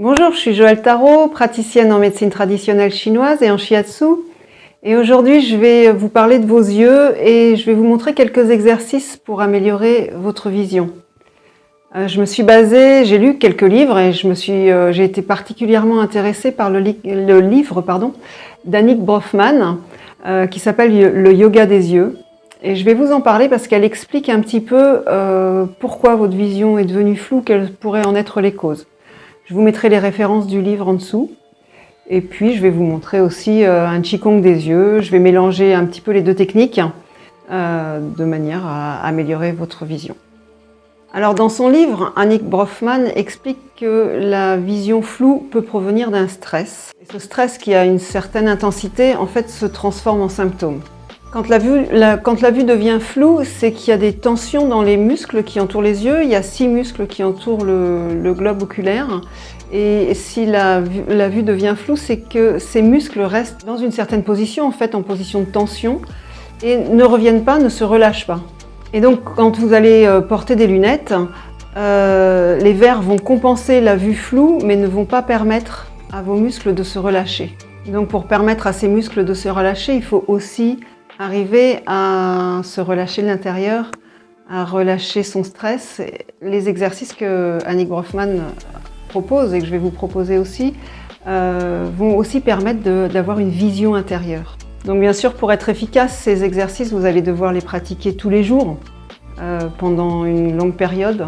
Bonjour, je suis Joëlle Tarot, praticienne en médecine traditionnelle chinoise et en shiatsu. Et aujourd'hui, je vais vous parler de vos yeux et je vais vous montrer quelques exercices pour améliorer votre vision. Je me suis basée, j'ai lu quelques livres et j'ai été particulièrement intéressée par le livre d'Anick Brofman qui s'appelle Le yoga des yeux. Et je vais vous en parler parce qu'elle explique un petit peu pourquoi votre vision est devenue floue, quelles pourraient en être les causes. Je vous mettrai les références du livre en dessous. Et puis, je vais vous montrer aussi un Qigong des yeux. Je vais mélanger un petit peu les deux techniques de manière à améliorer votre vision. Alors, dans son livre,Anick Brofman explique que la vision floue peut provenir d'un stress. Et ce stress qui a une certaine intensité, en fait, se transforme en symptômes. Quand la vue devient floue, c'est qu'il y a des tensions dans les muscles qui entourent les yeux. Il y a 6 muscles qui entourent le globe oculaire. Et si la vue devient floue, c'est que ces muscles restent dans une certaine position, en fait en position de tension, et ne reviennent pas, ne se relâchent pas. Et donc quand vous allez porter des lunettes, les verres vont compenser la vue floue, mais ne vont pas permettre à vos muscles de se relâcher. Et donc pour permettre à ces muscles de se relâcher, il faut aussi arriver à se relâcher de l'intérieur, à relâcher son stress. Les exercices queAnick Brofman propose et que je vais vous proposer aussi vont aussi permettre d'avoir une vision intérieure. Donc bien sûr, pour être efficace, ces exercices, vous allez devoir les pratiquer tous les jours pendant une longue période.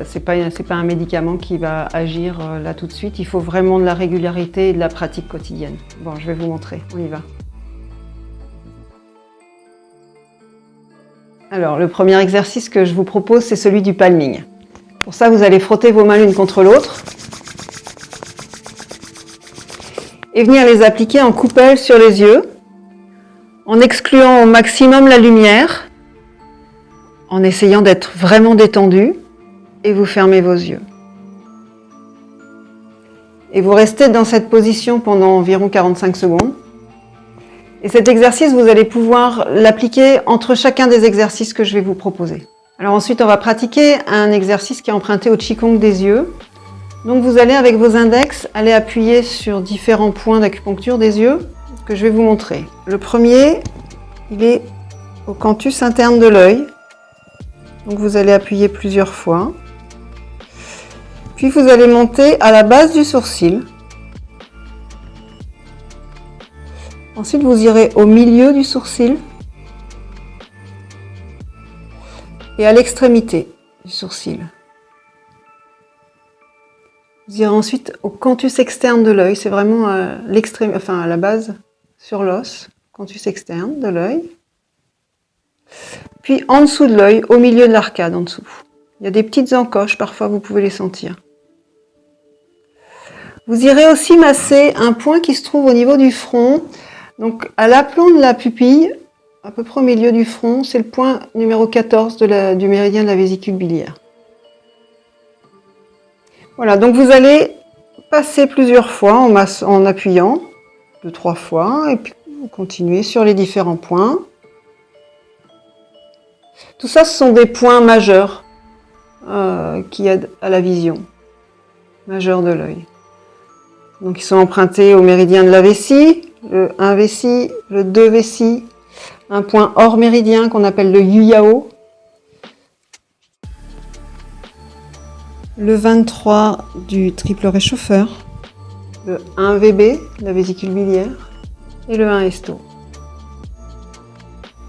C'est pas un médicament qui va agir là tout de suite. Il faut vraiment de la régularité et de la pratique quotidienne. Bon, je vais vous montrer. On y va. Alors, le premier exercice que je vous propose, c'est celui du palming. Pour ça, vous allez frotter vos mains l'une contre l'autre et venir les appliquer en coupelle sur les yeux, en excluant au maximum la lumière, en essayant d'être vraiment détendu, et vous fermez vos yeux. Et vous restez dans cette position pendant environ 45 secondes. Et cet exercice, vous allez pouvoir l'appliquer entre chacun des exercices que je vais vous proposer. Alors ensuite, on va pratiquer un exercice qui est emprunté au Qigong des yeux. Donc vous allez, avec vos index, aller appuyer sur différents points d'acupuncture des yeux que je vais vous montrer. Le premier, il est au canthus interne de l'œil. Donc vous allez appuyer plusieurs fois. Puis vous allez monter à la base du sourcil. Ensuite, vous irez au milieu du sourcil et à l'extrémité du sourcil. Vous irez ensuite au canthus externe de l'œil, c'est vraiment à la base sur l'os, canthus externe de l'œil. Puis en dessous de l'œil, au milieu de l'arcade en dessous. Il y a des petites encoches, parfois vous pouvez les sentir. Vous irez aussi masser un point qui se trouve au niveau du front. Donc, à l'aplomb de la pupille, à peu près au milieu du front, c'est le point numéro 14 du méridien de la vésicule biliaire. Voilà, donc vous allez passer plusieurs fois en appuyant, 2-3 fois, et puis vous continuez sur les différents points. Tout ça, ce sont des points majeurs qui aident à la vision, majeurs de l'œil. Donc, ils sont empruntés au méridien de la vessie, le 1 vessie, le 2 vessie, un point hors méridien qu'on appelle le Yuyao, le 23 du triple réchauffeur, le 1 VB, la vésicule biliaire, et le 1 Esto.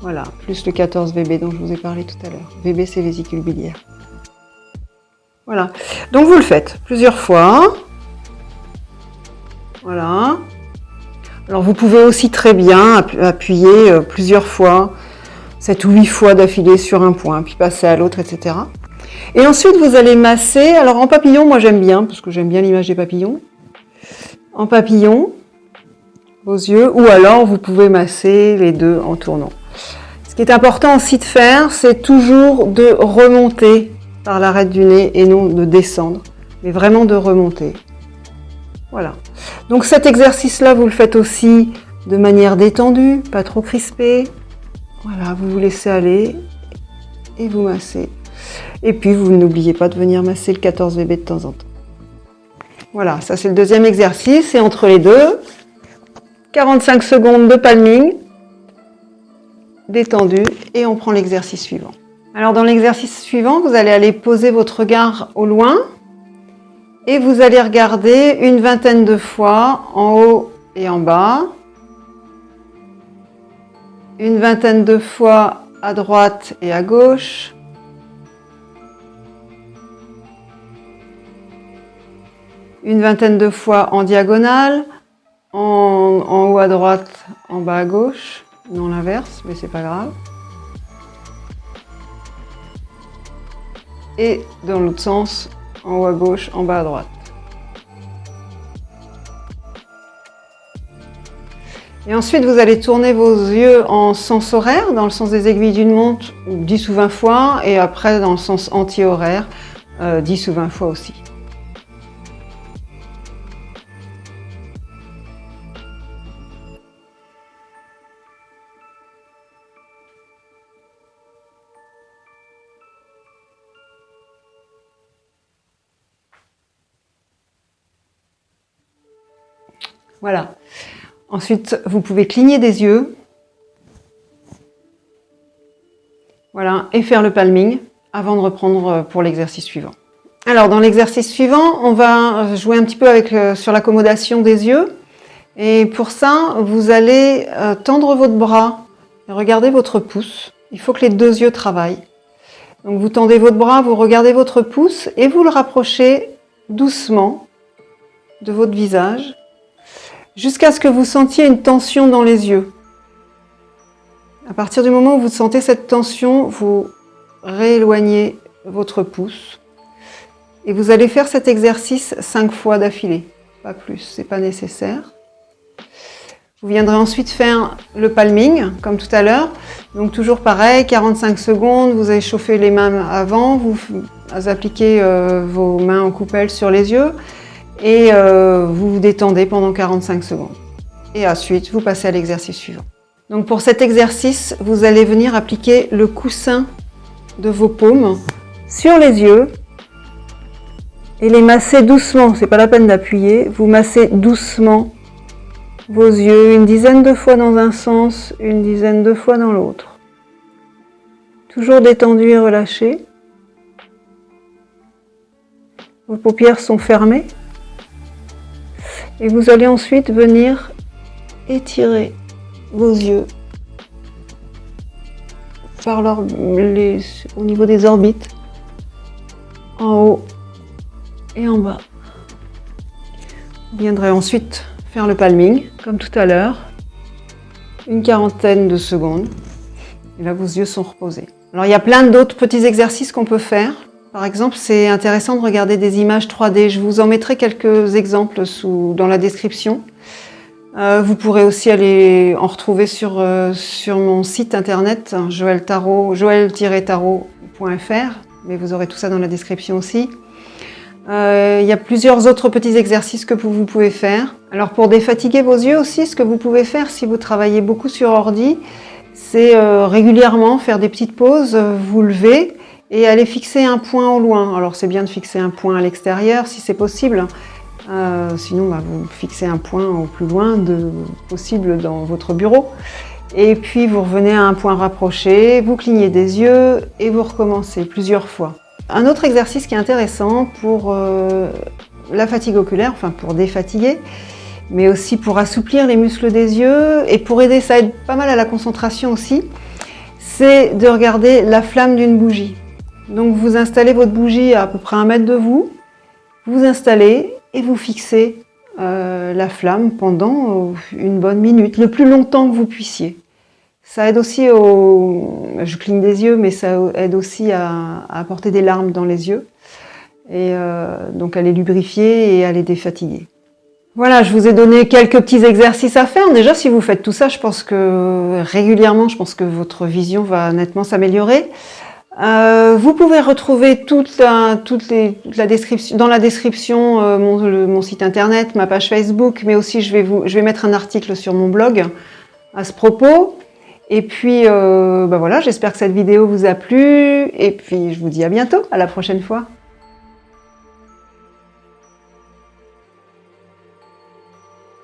Voilà, plus le 14 VB dont je vous ai parlé tout à l'heure. VB, c'est vésicule biliaire. Voilà, donc vous le faites plusieurs fois. Voilà. Alors vous pouvez aussi très bien appuyer plusieurs fois, 7 ou 8 fois d'affilée sur un point, puis passer à l'autre, etc. Et ensuite vous allez masser, alors en papillon, moi j'aime bien, parce que j'aime bien l'image des papillons. En papillon, vos yeux, ou alors vous pouvez masser les deux en tournant. Ce qui est important aussi de faire, c'est toujours de remonter par l'arête du nez et non de descendre, mais vraiment de remonter. Voilà. Donc cet exercice-là, vous le faites aussi de manière détendue, pas trop crispée. Voilà, vous vous laissez aller et vous massez. Et puis, vous n'oubliez pas de venir masser le 14 VB de temps en temps. Voilà, ça c'est le deuxième exercice. Et entre les deux, 45 secondes de palming, détendu, et on prend l'exercice suivant. Alors dans l'exercice suivant, vous allez aller poser votre regard au loin et vous allez regarder une vingtaine de fois en haut et en bas, une vingtaine de fois à droite et à gauche, une vingtaine de fois en diagonale, en haut à droite, en bas à gauche, non l'inverse, mais c'est pas grave. Et dans l'autre sens, en haut à gauche, en bas à droite. Et ensuite, vous allez tourner vos yeux en sens horaire, dans le sens des aiguilles d'une montre, 10 ou 20 fois, et après dans le sens anti-horaire, 10 ou 20 fois aussi. Voilà. Ensuite, vous pouvez cligner des yeux. Voilà, et faire le palming avant de reprendre pour l'exercice suivant. Alors, dans l'exercice suivant, on va jouer un petit peu sur l'accommodation des yeux. Et pour ça, vous allez tendre votre bras et regarder votre pouce. Il faut que les deux yeux travaillent. Donc, vous tendez votre bras, vous regardez votre pouce et vous le rapprochez doucement de votre visage, jusqu'à ce que vous sentiez une tension dans les yeux. À partir du moment où vous sentez cette tension, vous rééloignez votre pouce et vous allez faire cet exercice 5 fois d'affilée, pas plus, c'est pas nécessaire. Vous viendrez ensuite faire le palming, comme tout à l'heure. Donc toujours pareil, 45 secondes, vous avez chauffé les mains avant, vous appliquez vos mains en coupelle sur les yeux. Et vous vous détendez pendant 45 secondes. Et ensuite, vous passez à l'exercice suivant. Donc pour cet exercice, vous allez venir appliquer le coussin de vos paumes sur les yeux et les masser doucement. C'est pas la peine d'appuyer. Vous massez doucement vos yeux une dizaine de fois dans un sens, une dizaine de fois dans l'autre. Toujours détendu et relâché. Vos paupières sont fermées. Et vous allez ensuite venir étirer vos yeux au niveau des orbites, en haut et en bas. Vous viendrez ensuite faire le palming, comme tout à l'heure, une quarantaine de secondes. Et là, vos yeux sont reposés. Alors, il y a plein d'autres petits exercices qu'on peut faire. Par exemple, c'est intéressant de regarder des images 3D. Je vous en mettrai quelques exemples dans la description. Vous pourrez aussi aller en retrouver sur mon site internet joël-tarot.fr, mais vous aurez tout ça dans la description aussi. Il y a plusieurs autres petits exercices que vous pouvez faire. Alors pour défatiguer vos yeux aussi, ce que vous pouvez faire si vous travaillez beaucoup sur ordi, c'est régulièrement faire des petites pauses, vous lever et aller fixer un point au loin. Alors c'est bien de fixer un point à l'extérieur si c'est possible. Sinon, vous fixez un point au plus loin possible dans votre bureau. Et puis vous revenez à un point rapproché, vous clignez des yeux et vous recommencez plusieurs fois. Un autre exercice qui est intéressant pour la fatigue oculaire, enfin pour défatiguer, mais aussi pour assouplir les muscles des yeux et pour aider, ça aide pas mal à la concentration aussi, c'est de regarder la flamme d'une bougie. Donc vous installez votre bougie à peu près 1 mètre de vous, vous installez et vous fixez la flamme pendant une bonne minute, le plus longtemps que vous puissiez. Ça aide aussi je cligne des yeux, mais ça aide aussi à apporter des larmes dans les yeux, et donc à les lubrifier et à les défatiguer. Voilà, je vous ai donné quelques petits exercices à faire. Déjà, si vous faites tout ça, je pense que régulièrement, votre vision va nettement s'améliorer. Vous pouvez retrouver dans la description mon site internet, ma page Facebook, mais aussi je vais mettre un article sur mon blog à ce propos. Et puis voilà, j'espère que cette vidéo vous a plu et puis je vous dis à bientôt, à la prochaine fois.